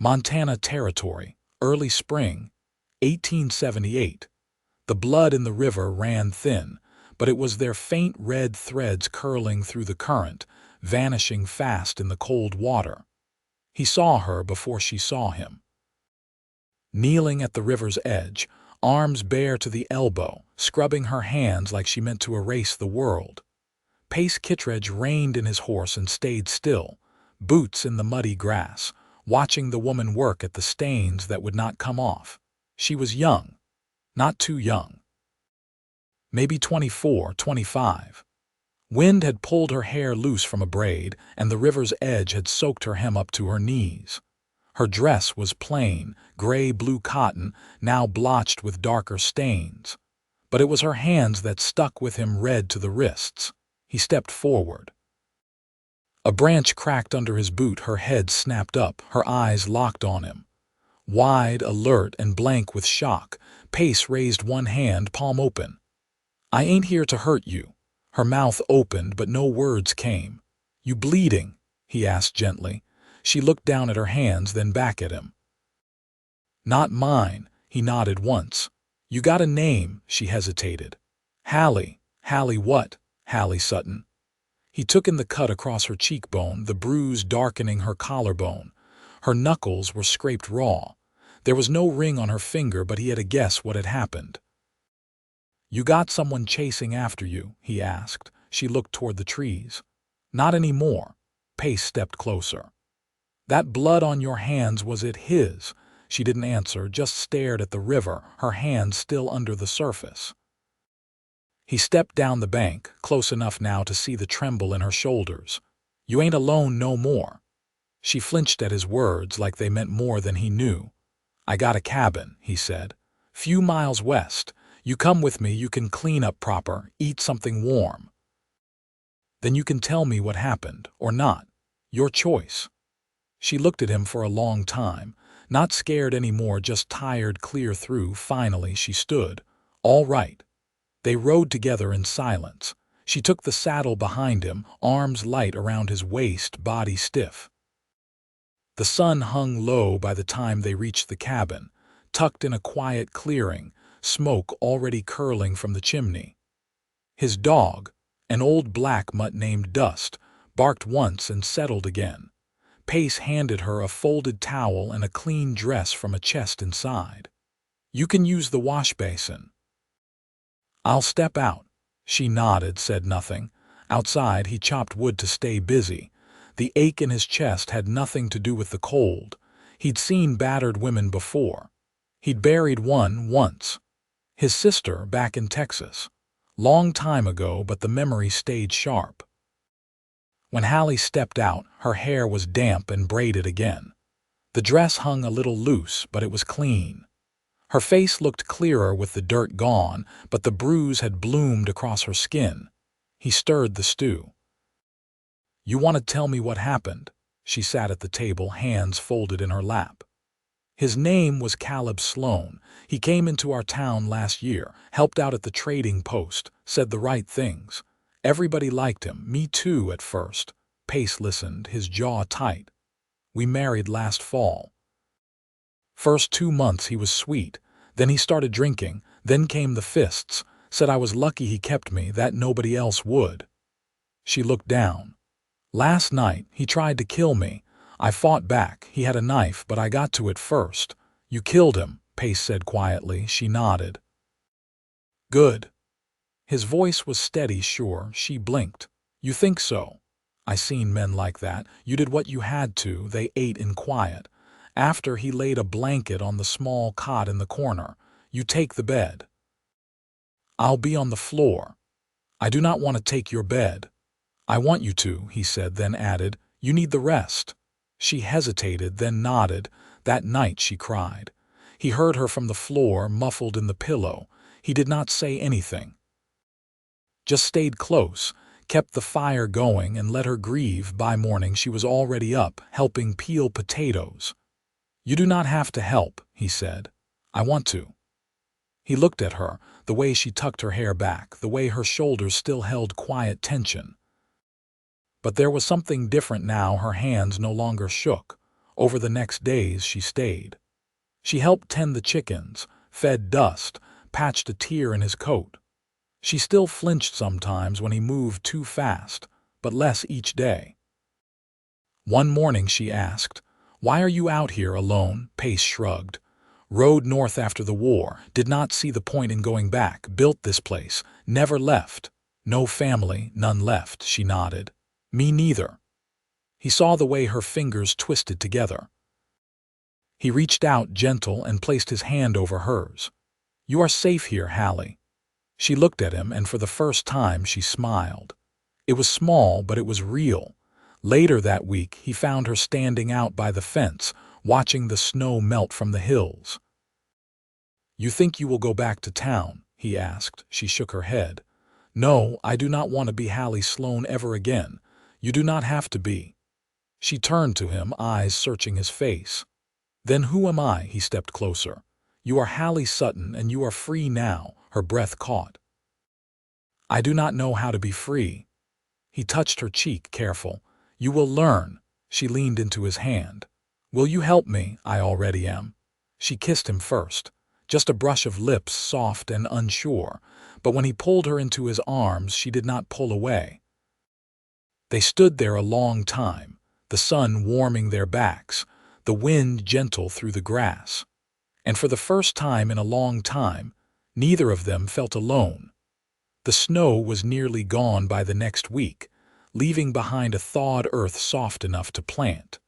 Montana Territory, early spring, 1878. The blood in the river ran thin, but it was their faint red threads curling through the current, vanishing fast in the cold water. He saw her before she saw him. Kneeling at the river's edge, arms bare to the elbow, scrubbing her hands like she meant to erase the world. Pace Kittredge reined in his horse and stayed still, boots in the muddy grass, watching the woman work at the stains that would not come off. She was young, not too young. Maybe 24, 25. Wind had pulled her hair loose from a braid, and the river's edge had soaked her hem up to her knees. Her dress was plain, gray-blue cotton, now blotched with darker stains. But it was her hands that stuck with him, red to the wrists. He stepped forward. A branch cracked under his boot, her head snapped up, her eyes locked on him. Wide, alert, and blank with shock, Pace raised one hand, palm open. "I ain't here to hurt you." Her mouth opened, but no words came. "You bleeding?" he asked gently. She looked down at her hands, then back at him. "Not mine," he nodded once. "You got a name?" She hesitated. "Hallie." "Hallie what?" "Hallie Sutton." He took in the cut across her cheekbone, the bruise darkening her collarbone. Her knuckles were scraped raw. There was no ring on her finger, but he had a guess what had happened. "You got someone chasing after you?" he asked. She looked toward the trees. "Not anymore." Pace stepped closer. "That blood on your hands, was it his?" She didn't answer, just stared at the river, her hands still under the surface. He stepped down the bank, close enough now to see the tremble in her shoulders. "You ain't alone no more." She flinched at his words like they meant more than he knew. "I got a cabin," he said. "Few miles west. You come with me, you can clean up proper, eat something warm. Then you can tell me what happened, or not. Your choice." She looked at him for a long time, not scared anymore, just tired clear through. Finally she stood. "All right." They rode together in silence. She took the saddle behind him, arms light around his waist, body stiff. The sun hung low by the time they reached the cabin, tucked in a quiet clearing, smoke already curling from the chimney. His dog, an old black mutt named Dust, barked once and settled again. Pace handed her a folded towel and a clean dress from a chest inside. "You can use the wash basin." "I'll step out." She nodded, said nothing. Outside, he chopped wood to stay busy. The ache in his chest had nothing to do with the cold. He'd seen battered women before. He'd buried one once. His sister back in Texas. Long time ago, but the memory stayed sharp. When Hallie stepped out, her hair was damp and braided again. The dress hung a little loose, but it was clean. Her face looked clearer with the dirt gone, but the bruise had bloomed across her skin. He stirred the stew. "You want to tell me what happened?" She sat at the table, hands folded in her lap. "His name was Caleb Sloan. He came into our town last year, helped out at the trading post, said the right things. Everybody liked him, me too at first." Pace listened, his jaw tight. "We married last fall. First 2 months he was sweet, then he started drinking, then came the fists, said I was lucky he kept me, that nobody else would." She looked down. "Last night he tried to kill me. I fought back, he had a knife, but I got to it first." "You killed him," Pace said quietly. She nodded. "Good." His voice was steady, sure. She blinked. "You think so?" "I seen men like that. You did what you had to." They ate in quiet. After, he laid a blanket on the small cot in the corner. "You take the bed." "I'll be on the floor." "I do not want to take your bed." "I want you to," he said, then added, "You need the rest." She hesitated, then nodded. That night she cried. He heard her from the floor, muffled in the pillow. He did not say anything. Just stayed close, kept the fire going, and let her grieve. By morning she was already up, helping peel potatoes. "You do not have to help," he said. "I want to." He looked at her, the way she tucked her hair back, the way her shoulders still held quiet tension. But there was something different now. Her hands no longer shook. Over the next days she stayed. She helped tend the chickens, fed Dust, patched a tear in his coat. She still flinched sometimes when he moved too fast, but less each day. One morning she asked, "Why are you out here alone?" Pace shrugged. "Rode north after the war, did not see the point in going back, built this place, never left. No family, none left," she nodded. "Me neither." He saw the way her fingers twisted together. He reached out, gentle, and placed his hand over hers. "You are safe here, Hallie." She looked at him, and for the first time she smiled. It was small, but it was real. Later that week, he found her standing out by the fence, watching the snow melt from the hills. "You think you will go back to town?" he asked. She shook her head. "No, I do not want to be Hallie Sloane ever again. You do not have to be." She turned to him, eyes searching his face. "Then who am I?" He stepped closer. "You are Hallie Sutton, and you are free now." Her breath caught. "I do not know how to be free." He touched her cheek, careful. "You will learn." She leaned into his hand. "Will you help me? I already am." She kissed him first. Just a brush of lips, soft and unsure, but when he pulled her into his arms, she did not pull away. They stood there a long time, the sun warming their backs, the wind gentle through the grass. And for the first time in a long time, neither of them felt alone. The snow was nearly gone by the next week, leaving behind a thawed earth soft enough to plant.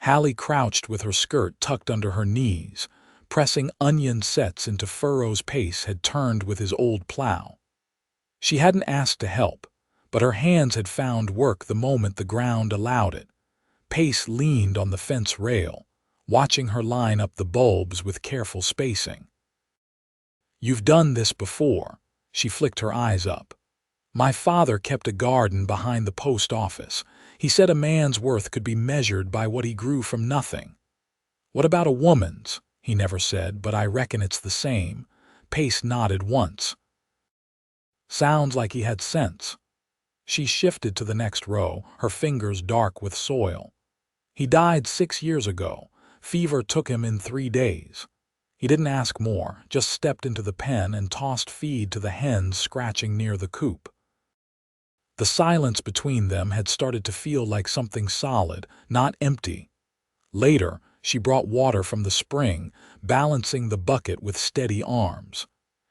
Hallie crouched with her skirt tucked under her knees, pressing onion sets into furrows Pace had turned with his old plow. She hadn't asked to help, but her hands had found work the moment the ground allowed it. Pace leaned on the fence rail, watching her line up the bulbs with careful spacing. "You've done this before." She flicked her eyes up. "My father kept a garden behind the post office. He said a man's worth could be measured by what he grew from nothing." "What about a woman's?" He never said, "but I reckon it's the same." Pace nodded once. "Sounds like he had sense." She shifted to the next row, her fingers dark with soil. "He died 6 years ago. Fever took him in 3 days." He didn't ask more, just stepped into the pen and tossed feed to the hens scratching near the coop. The silence between them had started to feel like something solid, not empty. Later, she brought water from the spring, balancing the bucket with steady arms.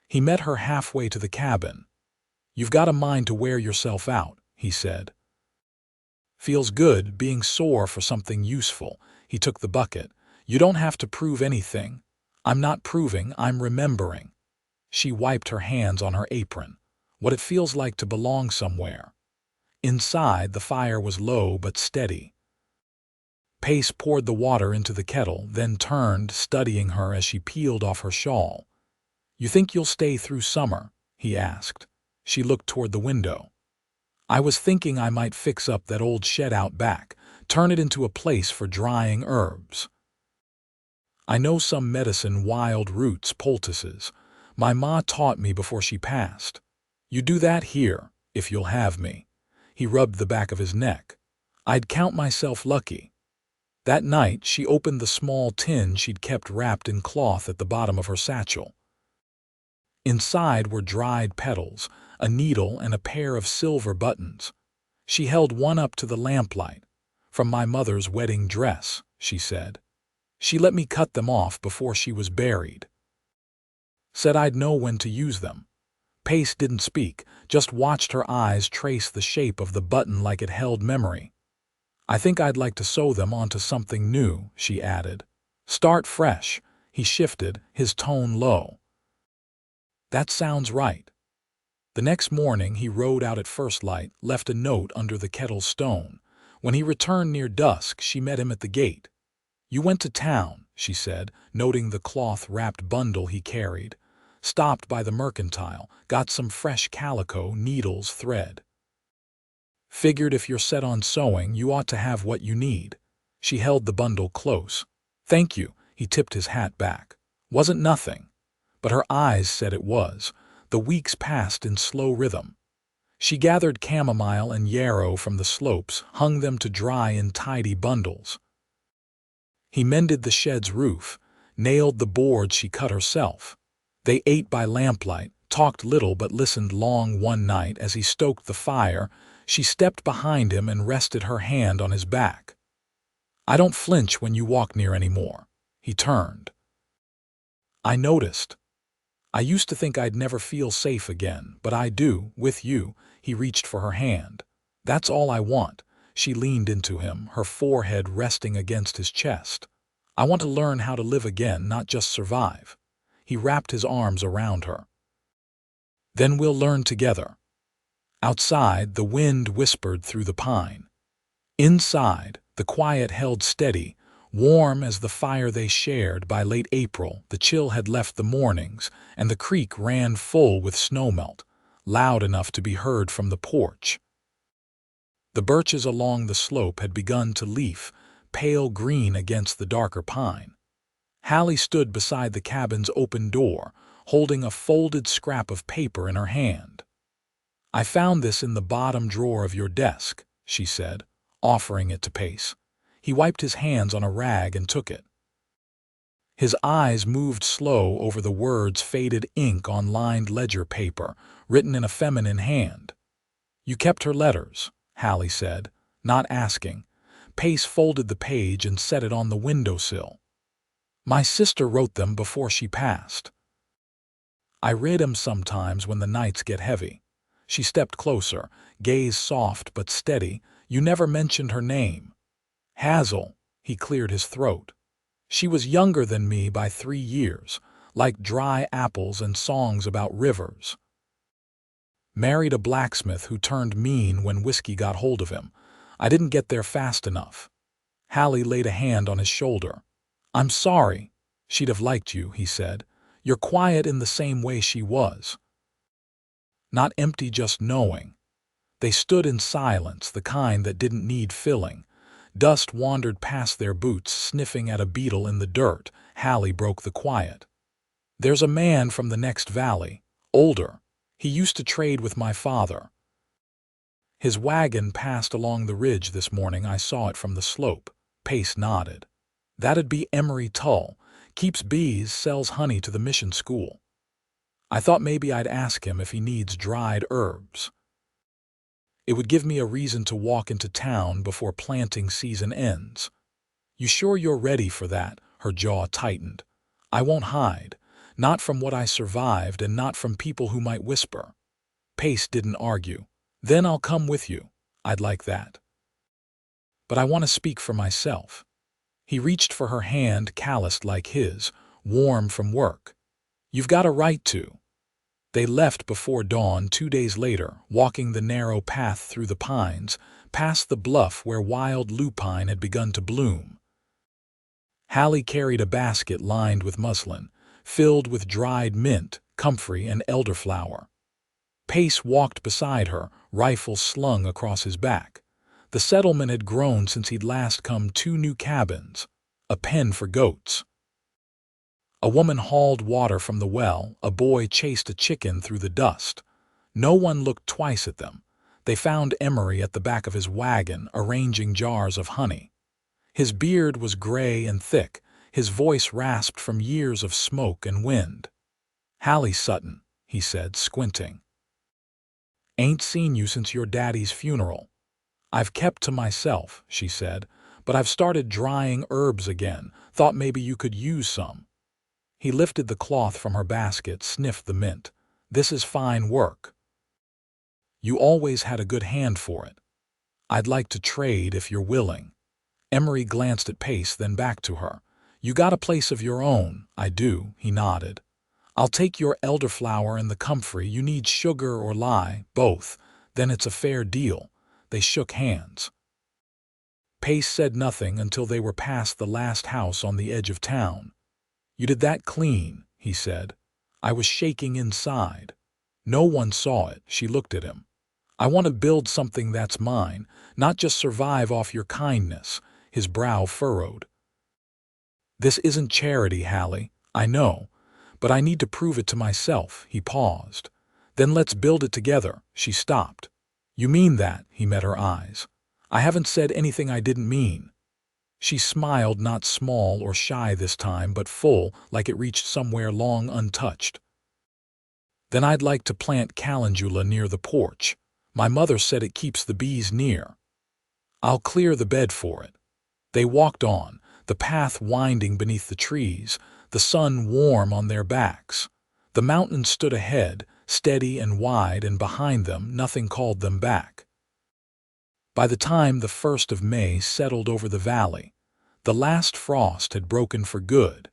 He met her halfway to the cabin. "You've got a mind to wear yourself out," he said. "Feels good, being sore for something useful." He took the bucket. "You don't have to prove anything." "I'm not proving, I'm remembering." She wiped her hands on her apron. "What it feels like to belong somewhere." Inside, the fire was low but steady. Pace poured the water into the kettle, then turned, studying her as she peeled off her shawl. "You think you'll stay through summer?" he asked. She looked toward the window. "I was thinking I might fix up that old shed out back, turn it into a place for drying herbs. I know some medicine, wild roots, poultices. My ma taught me before she passed. You do that here, if you'll have me." He rubbed the back of his neck. "I'd count myself lucky." That night, she opened the small tin she'd kept wrapped in cloth at the bottom of her satchel. Inside were dried petals, a needle, and a pair of silver buttons. She held one up to the lamplight. "From my mother's wedding dress," she said. "She let me cut them off before she was buried. Said I'd know when to use them." Pace didn't speak, just watched her eyes trace the shape of the button like it held memory. "I think I'd like to sew them onto something new," she added. "Start fresh." He shifted, his tone low. "That sounds right." The next morning he rode out at first light, left a note under the kettle stone. When he returned near dusk, she met him at the gate. "You went to town," she said, noting the cloth-wrapped bundle he carried. "Stopped by the mercantile, got some fresh calico, needles, thread. Figured if you're set on sewing, you ought to have what you need." She held the bundle close. "Thank you." He tipped his hat back. "Wasn't nothing." But her eyes said it was. The weeks passed in slow rhythm. She gathered chamomile and yarrow from the slopes, hung them to dry in tidy bundles. He mended the shed's roof, nailed the boards she cut herself. They ate by lamplight, talked little but listened long. One night as he stoked the fire, she stepped behind him and rested her hand on his back. "I don't flinch when you walk near anymore." He turned. "I noticed. I used to think I'd never feel safe again, but I do, with you." He reached for her hand. "That's all I want." She leaned into him, her forehead resting against his chest. "I want to learn how to live again, not just survive." He wrapped his arms around her. "Then we'll learn together." Outside, the wind whispered through the pine. Inside, the quiet held steady, warm as the fire they shared. By late April, the chill had left the mornings, and the creek ran full with snowmelt, loud enough to be heard from the porch. The birches along the slope had begun to leaf, pale green against the darker pine. Hallie stood beside the cabin's open door, holding a folded scrap of paper in her hand. "I found this in the bottom drawer of your desk," she said, offering it to Pace. He wiped his hands on a rag and took it. His eyes moved slow over the words, faded ink on lined ledger paper, written in a feminine hand. "You kept her letters," Hallie said, not asking. Pace folded the page and set it on the windowsill. "My sister wrote them before she passed. I read 'em sometimes when the nights get heavy." She stepped closer, gaze soft but steady. "You never mentioned her name." "Hazel." He cleared his throat. "She was younger than me by 3 years, like dry apples and songs about rivers. Married a blacksmith who turned mean when whiskey got hold of him. I didn't get there fast enough." Hallie laid a hand on his shoulder. "I'm sorry. She'd have liked you," he said. "You're quiet in the same way she was. Not empty, just knowing." They stood in silence, the kind that didn't need filling. Dust wandered past their boots, sniffing at a beetle in the dirt. Hallie broke the quiet. "There's a man from the next valley, older. He used to trade with my father. His wagon passed along the ridge this morning. I saw it from the slope." Pace nodded. "That'd be Emery Tull. Keeps bees, sells honey to the mission school. I thought maybe I'd ask him if he needs dried herbs. It would give me a reason to walk into town before planting season ends." "You sure you're ready for that?" Her jaw tightened. "I won't hide. Not from what I survived and not from people who might whisper." Pace didn't argue. "Then I'll come with you. I'd like that. But I want to speak for myself." He reached for her hand, calloused like his, warm from work. "You've got a right to." They left before dawn 2 days later, walking the narrow path through the pines, past the bluff where wild lupine had begun to bloom. Hallie carried a basket lined with muslin, filled with dried mint, comfrey, and elderflower. Pace walked beside her, rifle slung across his back. The settlement had grown since he'd last come. 2 new cabins, a pen for goats. A woman hauled water from the well, a boy chased a chicken through the dust. No one looked twice at them. They found Emery at the back of his wagon, arranging jars of honey. His beard was gray and thick, his voice rasped from years of smoke and wind. "Hallie Sutton," he said, squinting. "Ain't seen you since your daddy's funeral." "I've kept to myself," she said, "but I've started drying herbs again. Thought maybe you could use some." He lifted the cloth from her basket, sniffed the mint. "This is fine work. You always had a good hand for it. I'd like to trade if you're willing." Emery glanced at Pace, then back to her. "You got a place of your own?" "I do," he nodded. "I'll take your elderflower and the comfrey. You need sugar or lye, both. Then it's a fair deal." They shook hands. Pace said nothing until they were past the last house on the edge of town. "You did that clean," he said. "I was shaking inside." "No one saw it." She looked at him. "I want to build something that's mine, not just survive off your kindness." His brow furrowed. "This isn't charity, Hallie. I know. But I need to prove it to myself." He paused. "Then let's build it together." She stopped. "You mean that?" He met her eyes. "I haven't said anything I didn't mean." She smiled, not small or shy this time, but full, like it reached somewhere long untouched. Then I'd like to plant calendula near the porch. My mother said it keeps the bees near. I'll clear the bed for it. They walked on, the path winding beneath the trees, the sun warm on their backs. The mountains stood ahead, steady and wide, and behind them nothing called them back. By the time the 1st of May settled over the valley, the last frost had broken for good,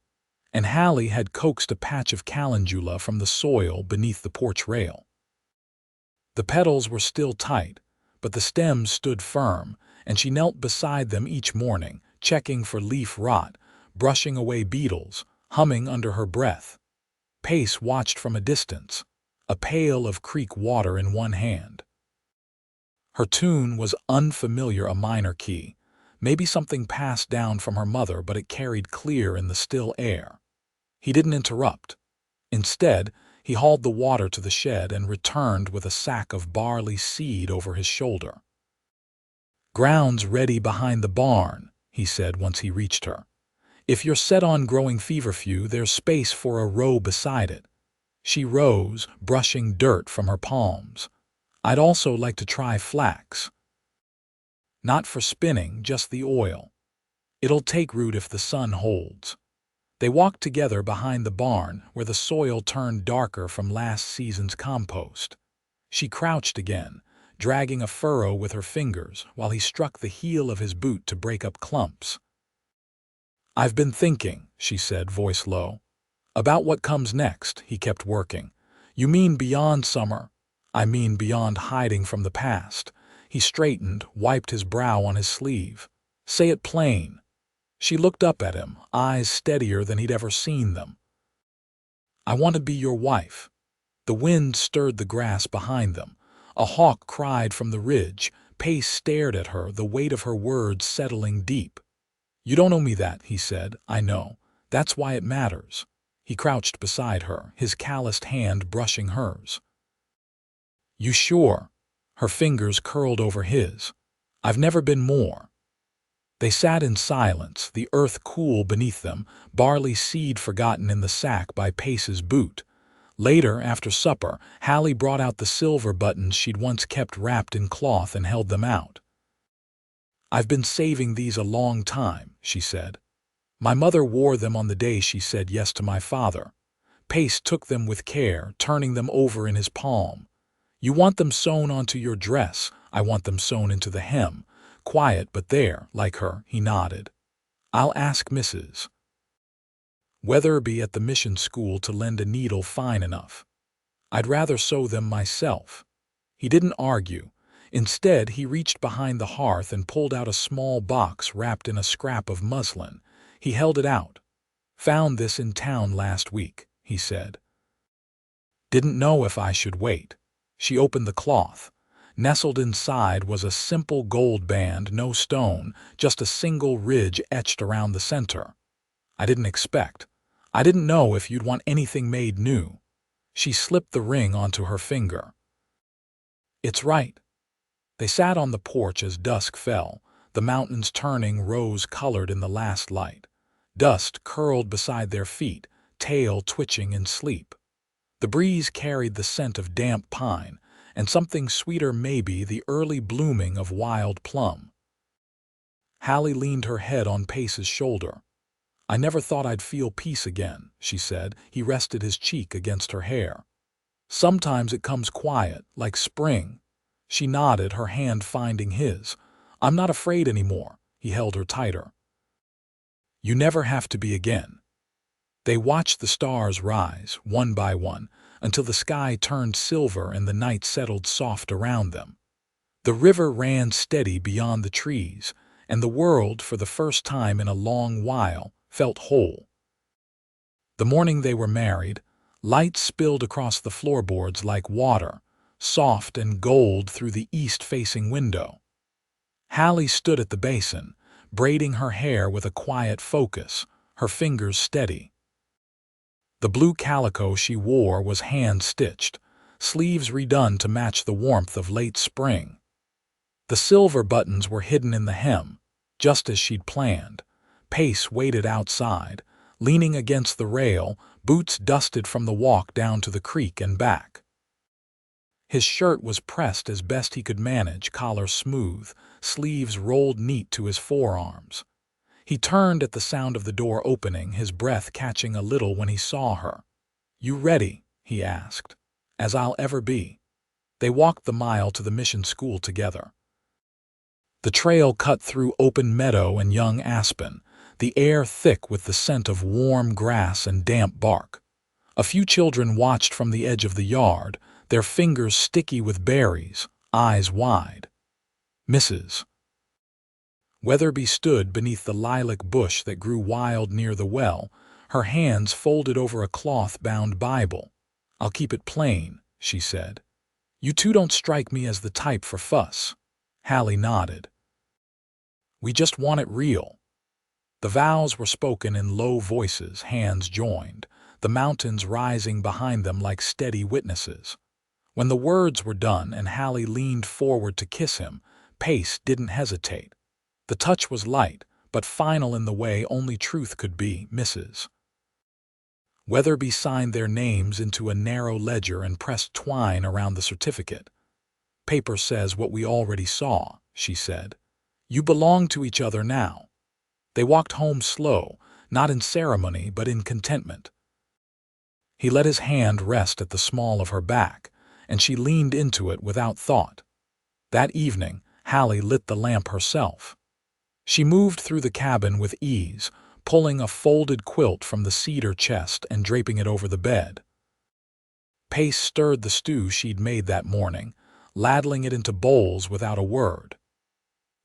and Hallie had coaxed a patch of calendula from the soil beneath the porch rail. The petals were still tight, but the stems stood firm, and she knelt beside them each morning, checking for leaf rot, brushing away beetles, humming under her breath. Pace watched from a distance, a pail of creek water in one hand. Her tune was unfamiliar, a minor key, maybe something passed down from her mother, but it carried clear in the still air. He didn't interrupt. Instead, he hauled the water to the shed and returned with a sack of barley seed over his shoulder. "Ground's ready behind the barn," he said once he reached her. "If you're set on growing feverfew, there's space for a row beside it." She rose, brushing dirt from her palms. "I'd also like to try flax. Not for spinning, just the oil. It'll take root if the sun holds." They walked together behind the barn, where the soil turned darker from last season's compost. She crouched again, dragging a furrow with her fingers, while he struck the heel of his boot to break up clumps. "I've been thinking," she said, voice low. "About what comes next." He kept working. "You mean beyond summer?" "I mean beyond hiding from the past." He straightened, wiped his brow on his sleeve. "Say it plain." She looked up at him, eyes steadier than he'd ever seen them. "I want to be your wife." The wind stirred the grass behind them. A hawk cried from the ridge. Pace stared at her, the weight of her words settling deep. "You don't owe me that," he said. "I know. That's why it matters." He crouched beside her, his calloused hand brushing hers. "You sure?" Her fingers curled over his. "I've never been more." They sat in silence, the earth cool beneath them, barley seed forgotten in the sack by Pace's boot. Later, after supper, Hallie brought out the silver buttons she'd once kept wrapped in cloth and held them out. "I've been saving these a long time," she said. "My mother wore them on the day she said yes to my father." Pace took them with care, turning them over in his palm. "You want them sewn onto your dress. I want them sewn into the hem. Quiet, but there, like her," he nodded. "I'll ask Mrs. Weatherby at the mission school to lend a needle fine enough. I'd rather sew them myself." He didn't argue. Instead, he reached behind the hearth and pulled out a small box wrapped in a scrap of muslin. He held it out. "Found this in town last week," he said. "Didn't know if I should wait." She opened the cloth. Nestled inside was a simple gold band, no stone, just a single ridge etched around the center. "I didn't expect. I didn't know if you'd want anything made new." She slipped the ring onto her finger. "It's right." They sat on the porch as dusk fell, the mountains turning rose-colored in the last light. Dust curled beside their feet, tail twitching in sleep. The breeze carried the scent of damp pine, and something sweeter, maybe the early blooming of wild plum. Hallie leaned her head on Pace's shoulder. "I never thought I'd feel peace again," she said. He rested his cheek against her hair. "Sometimes it comes quiet, like spring." She nodded, her hand finding his. "I'm not afraid anymore." He held her tighter. "You never have to be again." They watched the stars rise, one by one, until the sky turned silver and the night settled soft around them. The river ran steady beyond the trees, and the world, for the first time in a long while, felt whole. The morning they were married, light spilled across the floorboards like water, soft and gold through the east-facing window. Hallie stood at the basin, braiding her hair with a quiet focus, her fingers steady. The blue calico she wore was hand-stitched, sleeves redone to match the warmth of late spring. The silver buttons were hidden in the hem. Just as she'd planned, Pace waited outside, leaning against the rail, boots dusted from the walk down to the creek and back. His shirt was pressed as best he could manage, collar smooth, sleeves rolled neat to his forearms. He turned at the sound of the door opening, his breath catching a little when he saw her. "You ready?" he asked. "As I'll ever be." They walked the mile to the mission school together. The trail cut through open meadow and young aspen, the air thick with the scent of warm grass and damp bark. A few children watched from the edge of the yard, their fingers sticky with berries, eyes wide. Mrs. Weatherby stood beneath the lilac bush that grew wild near the well, her hands folded over a cloth-bound Bible. "I'll keep it plain," she said. "You two don't strike me as the type for fuss." Hallie nodded. "We just want it real." The vows were spoken in low voices, hands joined, the mountains rising behind them like steady witnesses. When the words were done and Hallie leaned forward to kiss him, Pace didn't hesitate. The touch was light, but final in the way only truth could be. Mrs. Weatherby signed their names into a narrow ledger and pressed twine around the certificate. "Paper says what we already saw," she said. "You belong to each other now." They walked home slow, not in ceremony but in contentment. He let his hand rest at the small of her back, and she leaned into it without thought. That evening, Hallie lit the lamp herself. She moved through the cabin with ease, pulling a folded quilt from the cedar chest and draping it over the bed. Pace stirred the stew she'd made that morning, ladling it into bowls without a word.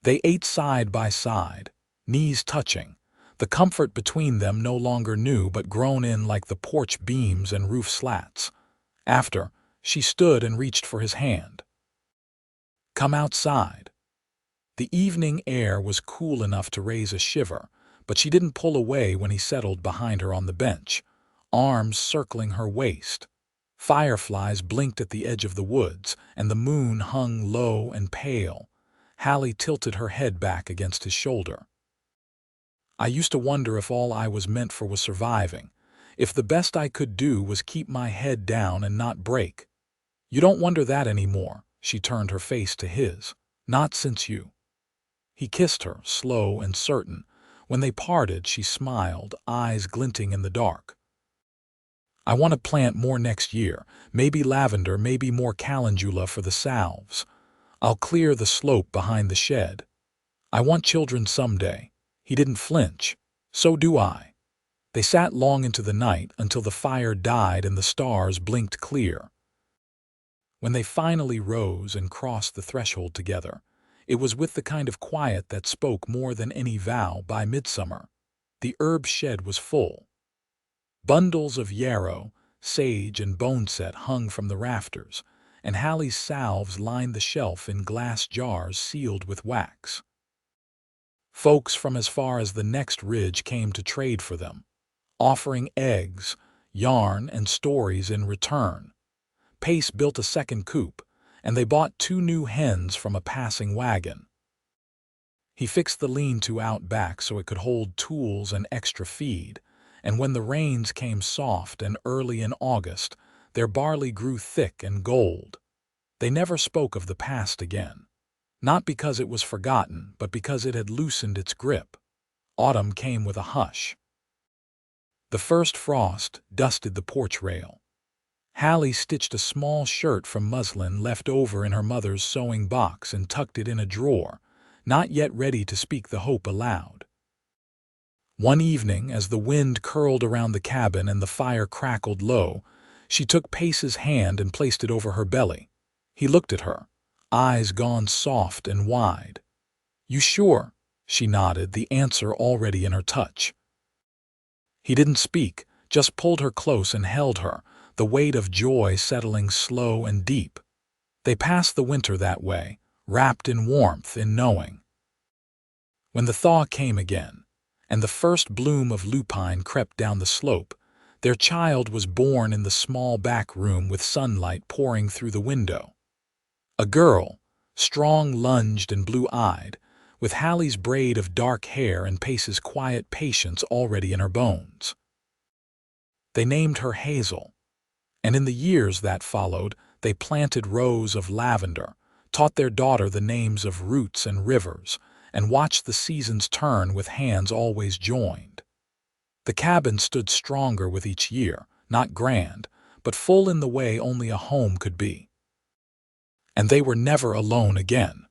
They ate side by side, knees touching, the comfort between them no longer new but grown in like the porch beams and roof slats. After, she stood and reached for his hand. "Come outside." The evening air was cool enough to raise a shiver, but she didn't pull away when he settled behind her on the bench, arms circling her waist. Fireflies blinked at the edge of the woods, and the moon hung low and pale. Hallie tilted her head back against his shoulder. "I used to wonder if all I was meant for was surviving, if the best I could do was keep my head down and not break. You don't wonder that anymore," she turned her face to his. "Not since you." He kissed her, slow and certain. When they parted, she smiled, eyes glinting in the dark. "I want to plant more next year, maybe lavender, maybe more calendula for the salves. I'll clear the slope behind the shed. I want children someday." He didn't flinch. "So do I." They sat long into the night until the fire died and the stars blinked clear. When they finally rose and crossed the threshold together, it was with the kind of quiet that spoke more than any vow. By midsummer, the herb shed was full. Bundles of yarrow, sage, and boneset hung from the rafters, and Hallie's salves lined the shelf in glass jars sealed with wax. Folks from as far as the next ridge came to trade for them, offering eggs, yarn, and stories in return. Pace built a second coop, and they bought 2 new hens from a passing wagon. He fixed the lean-to out back so it could hold tools and extra feed, and when the rains came soft and early in August, their barley grew thick and gold. They never spoke of the past again, not because it was forgotten, but because it had loosened its grip. Autumn came with a hush. The first frost dusted the porch rail. Hallie stitched a small shirt from muslin left over in her mother's sewing box and tucked it in a drawer, not yet ready to speak the hope aloud. One evening, as the wind curled around the cabin and the fire crackled low, she took Pace's hand and placed it over her belly. He looked at her, eyes gone soft and wide. "You sure?" She nodded, the answer already in her touch. He didn't speak, just pulled her close and held her, the weight of joy settling slow and deep. They passed the winter that way, wrapped in warmth, in knowing. When the thaw came again, and the first bloom of lupine crept down the slope, their child was born in the small back room with sunlight pouring through the window. A girl, strong-lunged and blue-eyed, with Hallie's braid of dark hair and Pace's quiet patience already in her bones. They named her Hazel, and in the years that followed, they planted rows of lavender, taught their daughter the names of roots and rivers, and watched the seasons turn with hands always joined. The cabin stood stronger with each year, not grand, but full in the way only a home could be. And they were never alone again.